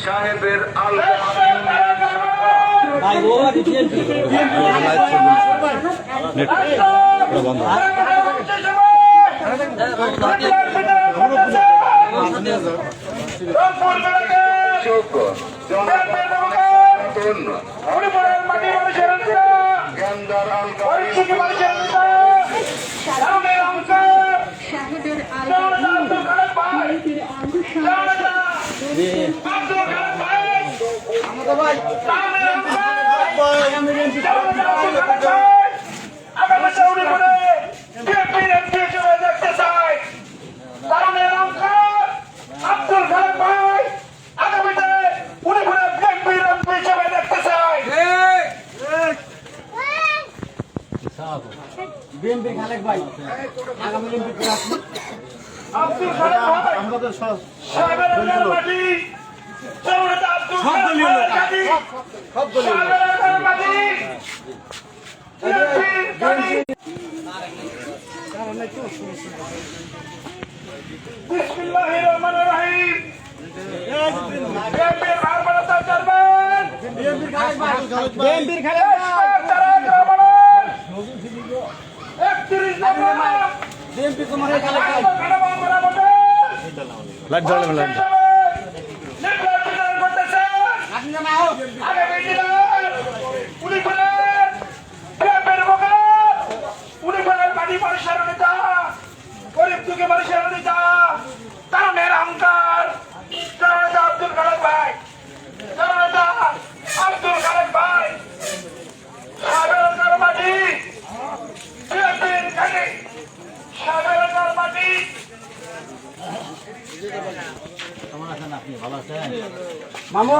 সাহেবের বিএনপি খালেক ভাই আগামী অলিম্পিক আব্দুল খালেক ভাই আমাদের সাহেবের মাটি সব দলীয় লোক সব দলীয় সাহেবের মাটি বিসমিল্লাহির রহমানির রহিম বিএনপির ভারপ্রাপ্ত চেয়ারম্যান বিএনপির খালেক ভাই তারেক রহমান 31 নম্বর বিএনপি তোমার খালেক ভাই লাইট জ্বলে লাইট নির্বাচন করতেছে আপনি না নাও আগামী দিনে উনি বলেন বিএনপির মুখে উনি বলেন মাটি মানুষের নেতা গরিব দুঃখী মানুষের নেতা তারুণের অহংকার জননেতা আব্দুল খালেক ভাই জননেতা আব্দুল খালেক ভাই সাবের মাটি বিএনপির খালি সাবের মাটি মামু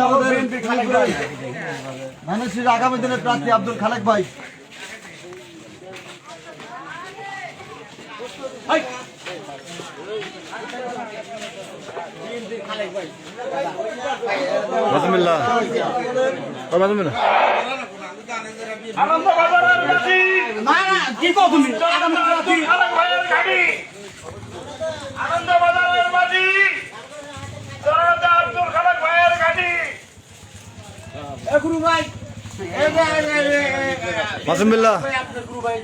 আমাদের বিএনপি খালেক ভাই মানুষের আগামী দিনের প্রার্থী আব্দুল খালেক ভাই মাসুমিল্লাহ ও মাসুমিল্লাহ আনন্দবাজারের মাটি না না কি কও তুমি জননেতা আব্দুল খালেক ভাইয়ের ঘাঁটি আনন্দবাজারের মাটি জননেতা আব্দুল খালেক ভাইয়ের ঘাঁটি গুরু ভাই মাসুমিল্লাহ আপনার গুরু ভাই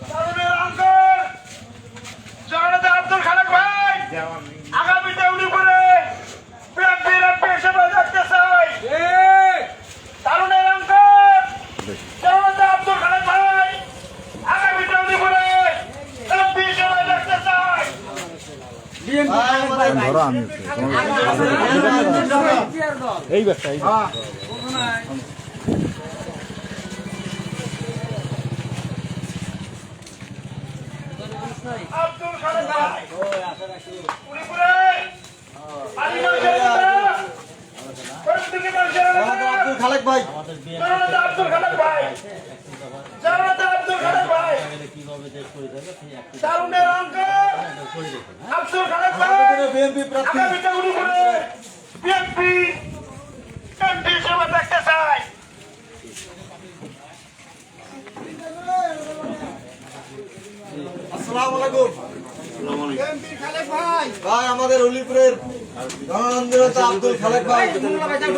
তারুণের অহংকার জননেতা আব্দুল খালেক ভাই আগামীতে উনি করে বিএনপির এমপি হিসেবে দেখতে চাই তারুণের অহংকার জননেতা আব্দুল খালেক ভাই আগামীতে উনি করে এমপি হিসেবে দেখতে চাই বিএনপি খালেক ভাই ধরো আমি এই ব্যাগটা এই আব্দুল খালেক ভাই উনি করে আদিবাসীর নেতা গরিব দুঃখী মানুষের নেতা আব্দুল খালেক ভাই জননেতা আব্দুল খালেক ভাই জননেতা আব্দুল খালেক ভাই তারুণের অহংকার আব্দুল খালেক ভাই বিএনপি প্রার্থী আগামীতে উনি করে বিএনপি এমপি হিসেবে দেখতে চাই আসসালামু আলাইকুম বিএনপি খালেক ভাই ভাই আমাদের উলিপুরের জননেতা আব্দুল খালেক ভাই ভাই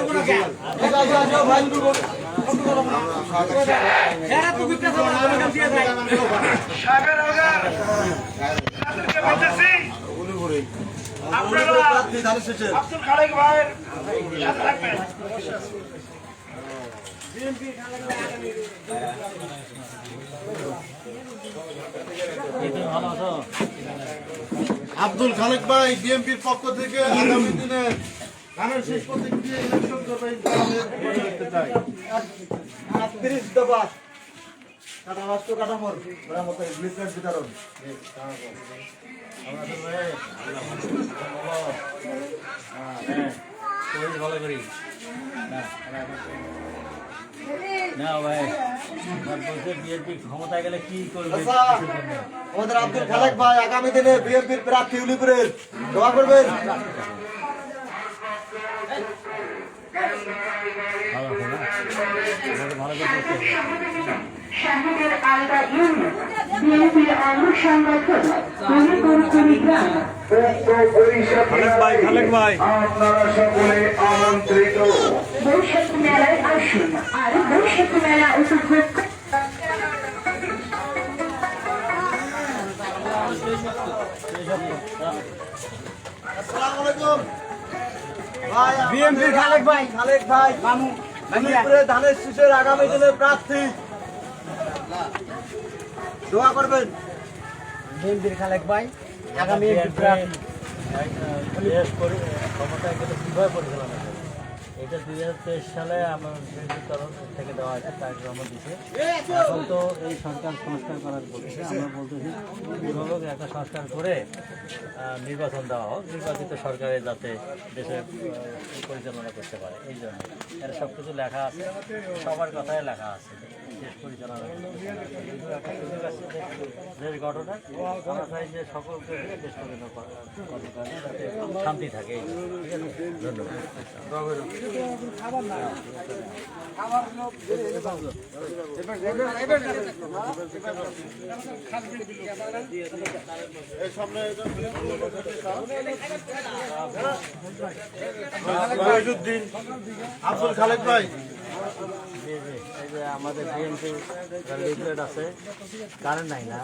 সাহেবের আলগার তাদেরকে বলতেছি আপনারা প্রার্থী ধানের শেষে আব্দুল খালেক ভাইয়ের সাথে থাকবেন আব্দুল খালেক ভাই বিএনপির পক্ষ থেকে আগামী দিনে ধানের শেষ প্রতীক দিয়ে ইলেকশন করবে করতে চাই ৩৮ দফা কাটা রাষ্ট্র কাঠামোর মেরামত ব্লুপ্রিন্ট বিতরণ না ভাই বলছে বিএনপি ক্ষমতায় গেলে কি করবে আচ্ছা, আমাদের আব্দুল খালেক ভাই আগামী দিনে বিএনপির প্রার্থী উলিপুরের দোয়া করবেন শাহিদের আলগা ইউনিয়ন বিএনপির অঙ্গ সংগঠন কুড়িগ্রাম। উক্ত বৈশাখী মেলায় আপনারা সকলে আমন্ত্রিত। বৈশাখী মেলায় আসুন আর বৈশাখী মেলা উপভোগ করুন। আসসালামু আলাইকুম ভাই বিএমপি খালেক ভাই মামু উলিপুরে ধানের শীষের আগামী দিনের প্রার্থী দোয়া করবেন। বিএমপির খালেক ভাই আগামী প্রার্থী ক্ষমতায় গেলে কীভাবে পরিচালনা করবে এটা 2023 সালে আমার বিএনপির তরফ থেকে দেওয়া হয়েছে, তারিখ জমা দিচ্ছে। এখন তো এই সরকার সংস্কার করার বলতেছে, আমরা বলতেছি কীভাবে একটা সংস্কার করে নির্বাচন দেওয়া হোক, নির্বাচিত সরকারে যাতে দেশে পরিচালনা করতে পারে। এই জন্য এর সব কিছু লেখা আছে, সবার কথাই লেখা আছে দেশ পরিচালনা কিন্তু একটা সুযোগ আছে দেশ গঠনের। আমরা চাই যে সকলকে দেশ পরিচালনা করার যাতে শান্তি থাকে। এই ঠিক আছে, ধন্যবাদ। আব্দুল খালেক ভাই এই যে আমাদের বিএনপি লিফলেট আছে, কারেন্ট নাই না,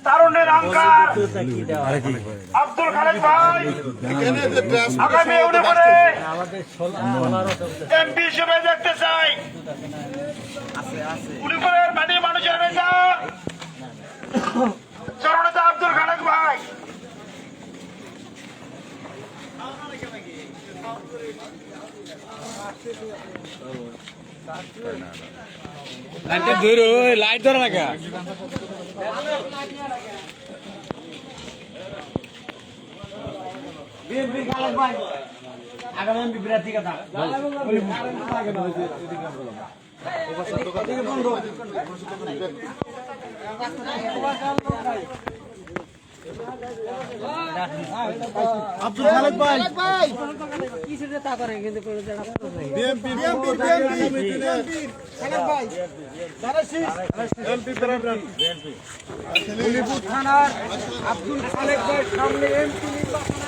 তারুণ্যের অহংকার কি দেওয়া হয়? আব্দুল খালেক ভাই এখানে যে ড্রেস আগামী উলিপুরে আমাদের সোলারও চলতেছে। এমপি হিসেবে দেখতে চাই। উলিপুরের মাটি মানুষের নেতা জননেতা আব্দুল খালেক ভাই। লাইট ধরে রাখা বিএমপি খালেক ভাই আগামী এমপি প্রার্থী কথা আব্দুল খালেক ভাই বিএমপি উলিপুর থানার আব্দুল খালেক ভাই সামনে এমপি নির্বাচন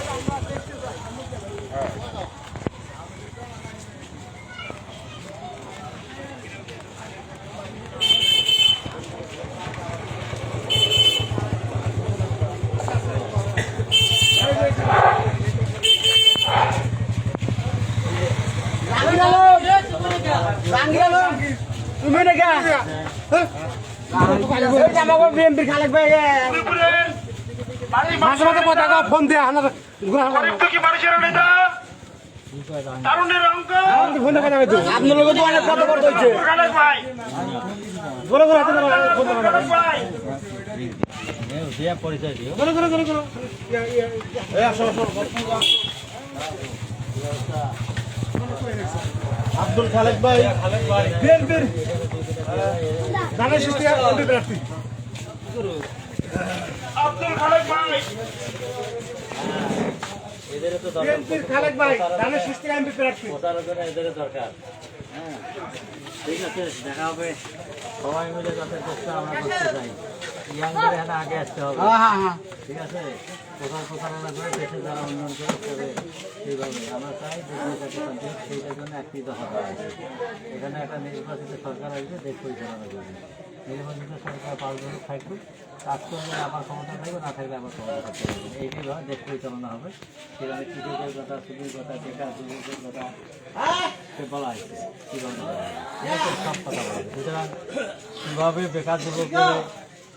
তুমি নাকি আমাকে বিএমপির খালেক ভাই উলিপুরের মাটি মাঝে মাঝে কথা ফোন দিয়ে আনার গরিব দুঃখী মানুষের নেতা তারুণ্যের অহংকার ফোনে কথা বলছো আপনার লোক তো অনেক কথা বলতে হচ্ছে খালেক ভাই বলো করে হাতে ফোন খালেক ভাই দিয়া পরিচয় দিও। আব্দুল খালেক ভাই বিএনপির ধানের শীষ থেকে এমপি প্রার্থী আব্দুল খালেক ভাই এদেরও তো বিএনপির খালেক ভাই ধানের শীষ থেকে এমপি প্রার্থী প্রচারণা এদেরও দরকার। হ্যাঁ, ঠিক আছে, দেখা হবে। সবাই মিলে যাতে চেষ্টা আমরা করতে চাই, ইয়াংদের এখানে আগে আসতে হবে। ঠিক আছে, প্রচারণা করে দেশে যারা উন্নয়ন করতে হবে সেইভাবে আমরা চাই সেইটার জন্য একত্রিত হতে হবে। এখানে একটা নির্বাচিত সরকার আসবে, দেশ পরিচালনা করবে। নির্বাচিত সরকার 5 বছর থাকবে, কাজ করলে আবার ক্ষমতা থাকবে, না থাকলে আবার ক্ষমতা থাকতে হবে। এইভাবে দেশ পরিচালনা হবে। সেখানে কৃষকের কথা, সুদের কথা, বেকার যুবকের কথা সে বলা হয়েছে, কীভাবে সব কথা বলা হয়। সুতরাং কীভাবে বেকার যুবককে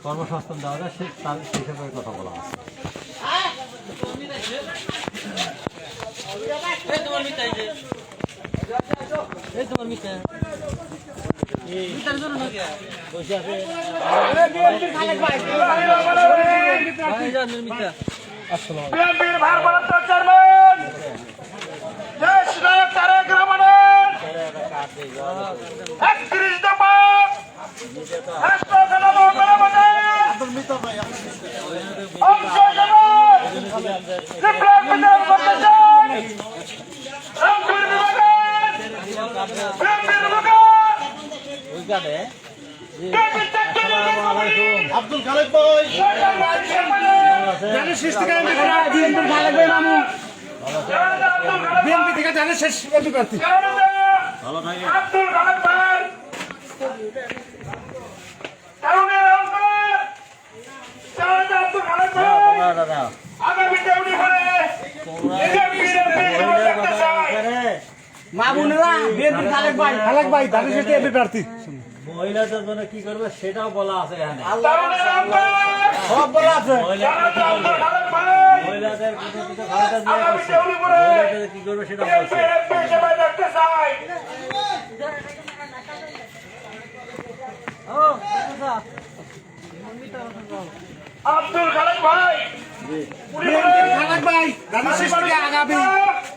কর্মসংস্থান দেওয়া যায় তার সেসবের কথা বলা আছে। বসে আছে বিএনপির ভারপ্রাপ্ত চেয়ারম্যান দেশ নায়ক তারেক রহমানের 31 দফা রাষ্ট্র জনগণ অংশ জনগণ বিপ্লব বিধান করতে চান রংপুর বিভাগের বিএনপির বিভাগ ওইখানে বিএনপির আসসালামু আলাইকুম। আব্দুল খালেক ভাই শয়তান মানুষের মানে জানেন শেষ থেকে এমপি প্রার্থী এমপি খালেক ভাই মামু জনতা আব্দুল খালেক বিএনপি থেকে জানেন শেষ এমপি প্রার্থী জনতা আব্দুল খালেক ভাই তরুণের অহংকার জনতা আব্দুল খালেক ভাই আগামী দেউনি করে মামুনেরা বিএনপি খালেক ভাই জানেন শেষ এমপি প্রার্থী মহিলাদের জন্য কি করবে সেটাও বলা আছে এখানে তরুণের অহংকার সব বলা আছে জনতা আব্দুল খালেক ভাই মহিলাদের কিন্তু খালেদা জিয়া আগামী করছে। দেউনি করে মহিলাদের কি করবে সেটা বলছে এমপি হিসেবে দেখতে চাই আব্দুল খালেক ভাই বিএনপি খালেক ভাই জানেন শেষ থেকে আগামী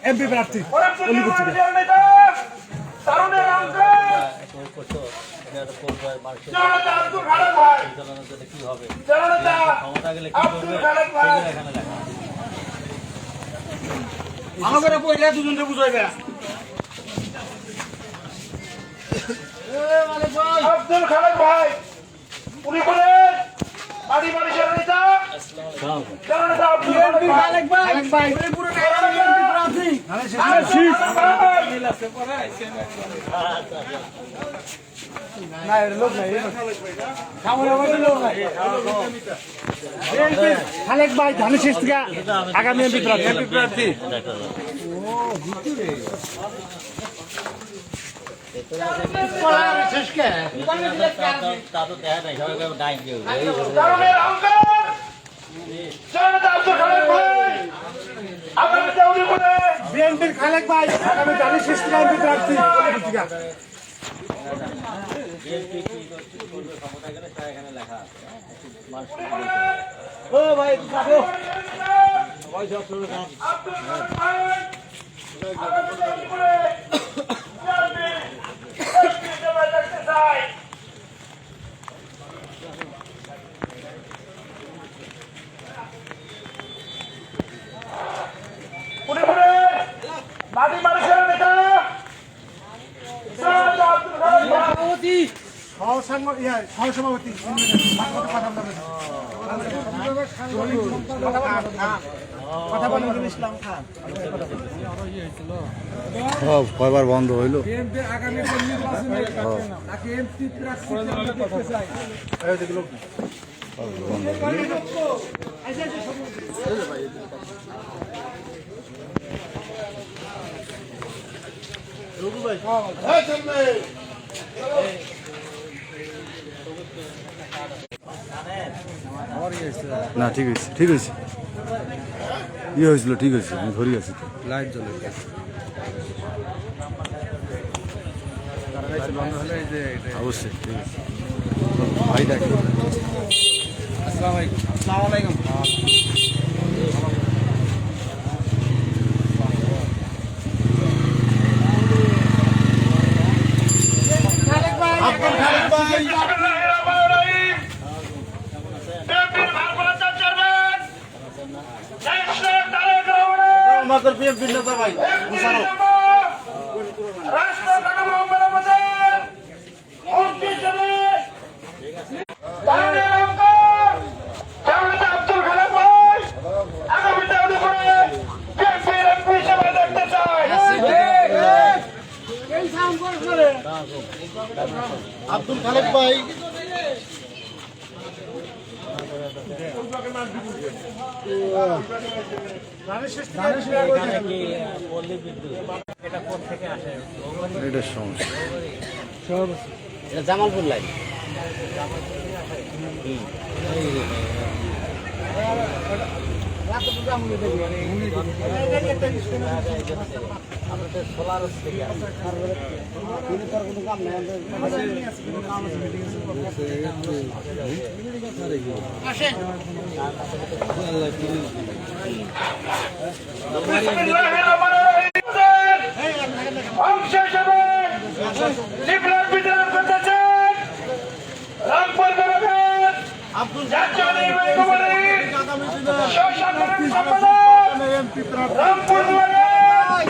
এমপি প্রার্থী তরুণের অহংকার জনতা আব্দুল খালেক ভাই চালানোর জন্য কি হবে জনতা ক্ষমতা গেলে কি আব্দুল করবে খালেক ভাই সেগুলো এখানে লেখা আছে। ভালো করে পয়লা দুজনকে বুঝাইবে আব্দুল খালেক ভাই উনি বলেন বাড়ি মানুষের নেতা জনতা আব্দুল খালেক ভাই খালেক ভাই পুরো এমপি প্রার্থী না এর লোক নাই সামনে আমাদের লোক নাই বিএনপি খালেক ভাই জানেন শেষ থেকে আগামী এমপি প্রার্থী তা তো দেখা নাই সবাই ডাইন কেউ তরুণের অহংকার জনতা আব্দুল খালেক ভাই আগামী দেউনি করে বিএনপির খালেক ভাই আগামী জানেন শেষ থেকে এমপি প্রার্থী বিএনপি কি করবে ক্ষমতা গেলে তা এখানে লেখা আছে মানুষ কি বলছে? ও ভাই যাবো আব্দুল খালেক ভাই আগামী দেউনি করে এমপি হিসেবে দেখতে চাই উনি বলেন বাড়ি মানুষের নেতা জনতা আব্দুল খালেক ভাই সহসভাপতি কথা বলেন ইসলাম খান সব কয়বার বন্ধ হইলো না ঠিক আছে ঠিক আছে ইয়ে হয়েছিল ঠিক আছে আমি ধরি আছি তো লাইট জ্বলে অবশ্যই ঠিক আছে ভাই দেখো আসসালামু আলাইকুম আব্দুল খালেক ভাই আমাদের বিএনপি নেতা ভাই মুশারফ আব্দুল খালেক ভাই আগামী দেউনি করে বিএনপির এমপি হিসেবে দেখতে চাই আব্দুল খালেক ভাই এখানে কি পল্লী বিদ্যুৎ এটা কোন থেকে আসে এটার সমস্যা এটা জামালপুর লাইন আমাদের সোলার থেকে অংশ হিসেবে লিফলেট বিতরণ করতেছেন রামপুর বিভাগের জাতীয় নির্বাহী কমিটির স্ব-সাধারণ সম্পাদক রামপুর বিভাগের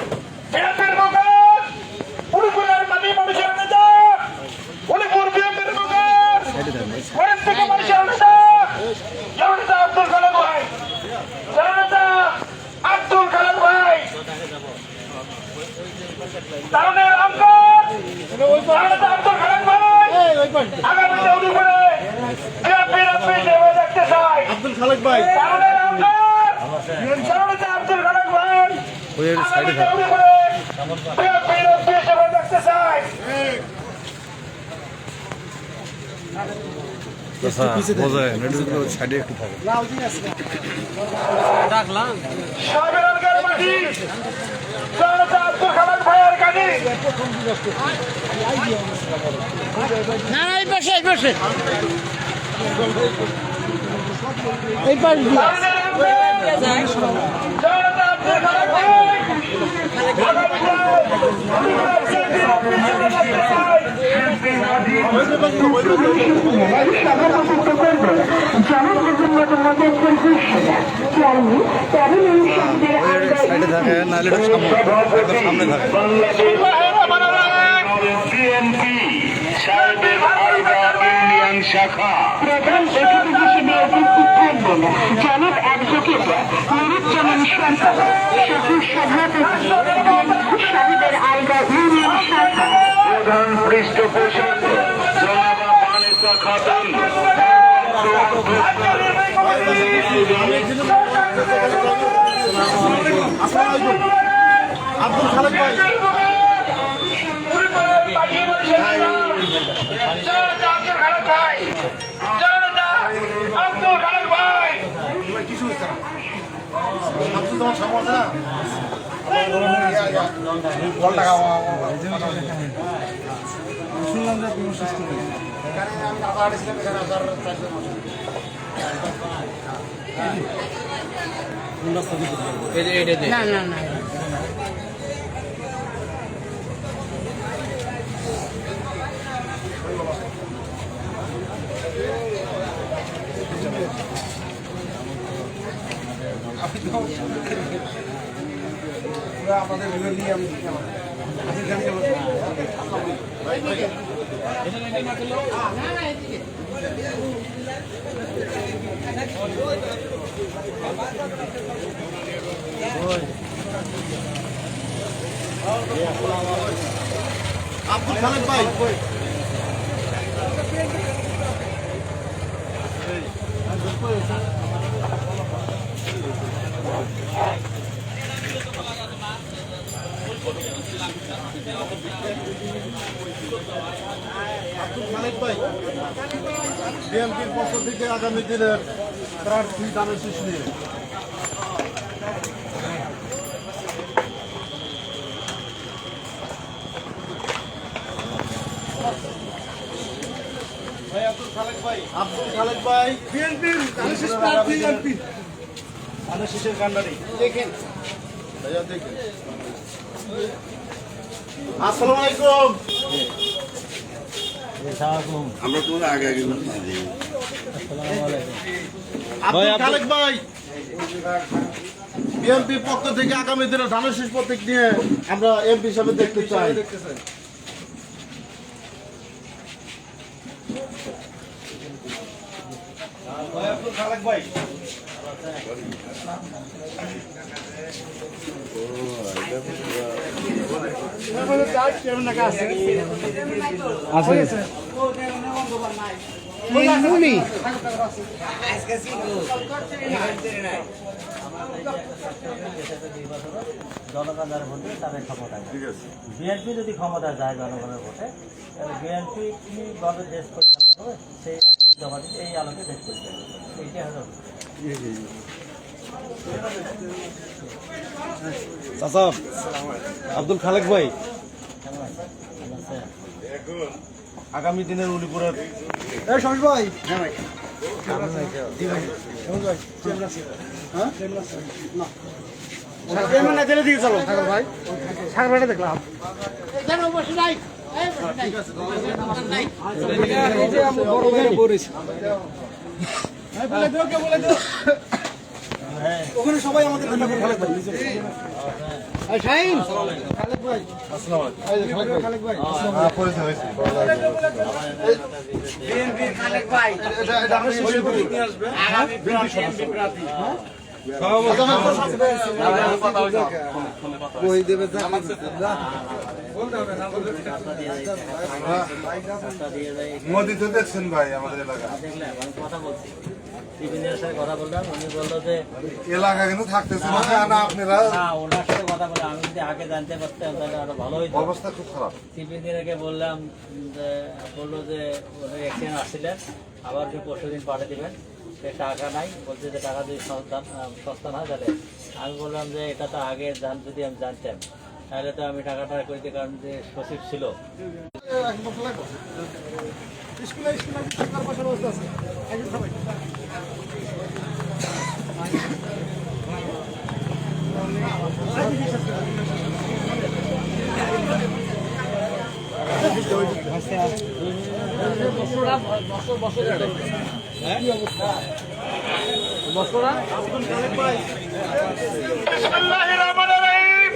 বিএনপির মুখর উলিপুরের মাটি মানুষের নেতা উলিপুর বিএনপির মুখর ফরিদপুর মানুষের নেতা জননেতা আব্দুল খালেক ভাই আগামীতে উদয়পুরে বিএনপির হিসেবে দেখতে চাই। আব্দুল খালেক ভাই জননেতা আব্দুল খালেক ভাই ওই সাইডে থাক উদয়পুরে বিএনপির হিসেবে দেখতে চাই। বোঝায় সাইডে একটু থাকে সাবের আলগার মাটি জননেতা আব্দুল খালেক ভাইয়ের কাছে জননেতা আব্দুল খালেক ভাই সাইডে থাকে নাহলে এটা সামনে থাকে বিএনপি সাহেবের আলগা ইউনিয়ন শাখা প্রধান অতিথি হিসেবে উপস্থিত থাকবেন জনাব অ্যাডভোকেট নুরুজ্জামান সরকার সভাপতি সাহেবের আলগা ইউনিয়ন শাখা প্রধান পৃষ্ঠপোষক জনাবা বানেসা খাতুন আব্দুল খালেক ভাই আব্দুল খালেক ভাই কিছু হচ্ছে না আব্দুল তোমার সমস্যা না শুনলাম যে তুমি সুস্থ নেই এখানে আমি আবার আসছিলাম এখানে আবার আমাদের নিয়ে আমি আব্দুল খালেক ভাই আব্দুল খালেক ভাই বিএনপির পক্ষ থেকে আগামী দিনের প্রার্থী দানের শীষ নিয়ে আব্দুল খালেক ভাই বিএনপির দানের শীষ প্রার্থী এমপি দানের শীষের কান্ডারি দেখেন ভাইয়া দেখেন আসসালামু আলাইকুম আমরা তোমার আগে আগে আব্দুল খালেক ভাই বিএনপির পক্ষ থেকে আগামী দিনে ধানের শীষ প্রতীক নিয়ে আমরা এমপি হিসাবে দেখতে চাই আব্দুল খালেক ভাই জনগণ যারা ভোট দেবে তাদের ক্ষমতায় বিএনপি যদি ক্ষমতায় যায় জনগণের ভোটে তাহলে বিএনপি কীভাবে দেশ পরিচালনা করবে সেই একটি জমা দিতে এই আলোকে দেশ পরিচালনা করবে এইটাই হলো চাচা আব্দুল খালেক ভাই আগামী দিনের উলিপুরের ওখানে সবাই আমাদের খালেক ভাই শাহিন খালেক ভাই খালেক ভাই পরিচয় হয়েছে বিএনপি খালেক ভাই এটা আমরা নিয়ে আসবে আগামী বিএনপি প্রার্থী কই দেবে রাস্তা দিয়ে যাই, রাস্তা দিয়ে যাই। নদীতে দেখছেন ভাই আমাদের এলাকা দেখলাম, আমি কথা বলছি, টিফিনের সাথে কথা বললাম, উনি বললো যে এলাকা কিন্তু থাকতেছে না আপনারা না, ওনার সাথে কথা বলে আমি যদি আগে জানতে পারতাম তাহলে আরো ভালো হইতো। অবস্থা খুব খারাপ টিফিনকে বললাম যে, বললো যে অ্যাক্সিডেন্ট আসছিলেন, আবার যে পরশুদিন পাঠিয়ে দেবেন, সে টাকা নাই, বলছে যে টাকা যদি সস্তা না তাহলে আমি বললাম যে এটা তো আগে যদি আমি জানতাম তাহলে তো আমি টাকাটা করে দিই, কারণ যে সচিব ছিল। বিসমিল্লাহির রহমানির রহিম।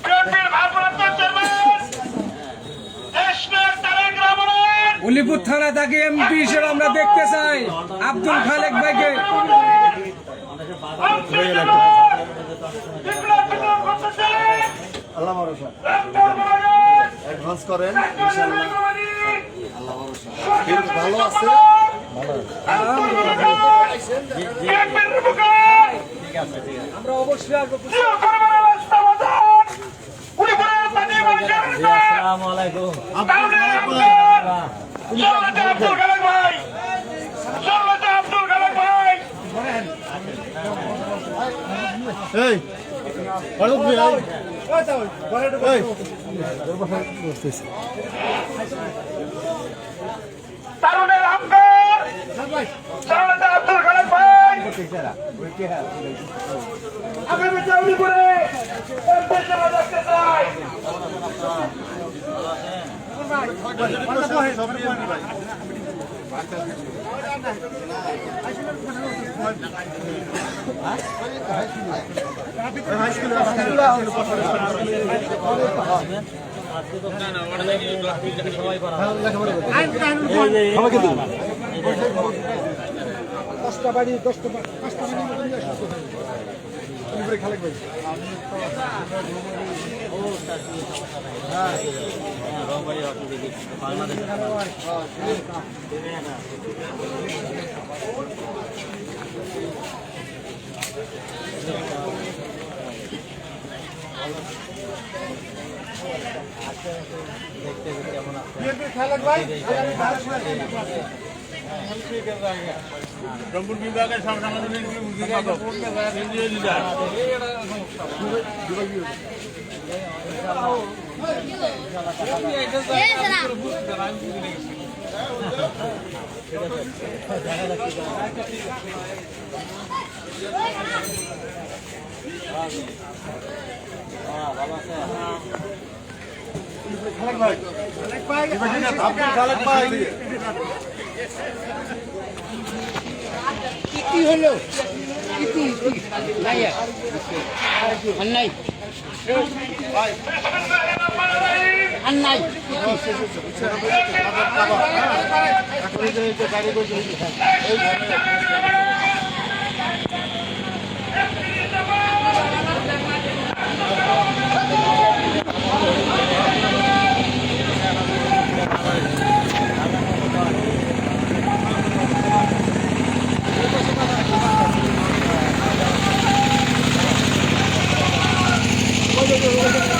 বিএনপির ভারপ্রাপ্ত চেয়ারম্যান দেশনায়ক তারেক রহমানের উলিপুর থানা থেকে এমপি হিসেবে আমরা দেখতে চাই আব্দুল খালেক ভাইকে। আল্লাহ ভরসা অ্যাডভান্স করেন ইনশাআল্লাহ আল্লাহ ভরসা কিন্তু ভালো আছে আমরা অবশ্যই আসবো। আসসালামু আলাইকুম। আব্দুল খালেক ভাই, আব্দুল খালেক ভাই, এই ফারুক ভাই এই তারুণের আহ্বান, জননেতা আব্দুল খালেক ভাই আগামী জাউলিপুরে দেশে দেখতে চাই। সবাই করা কেমন আছে রংপুর বিভাগের সব সাংগঠনিক ভালো আছে। আব্দুল খালেক ভাই কি হলো নাই আর নাই আর নাই Thank you.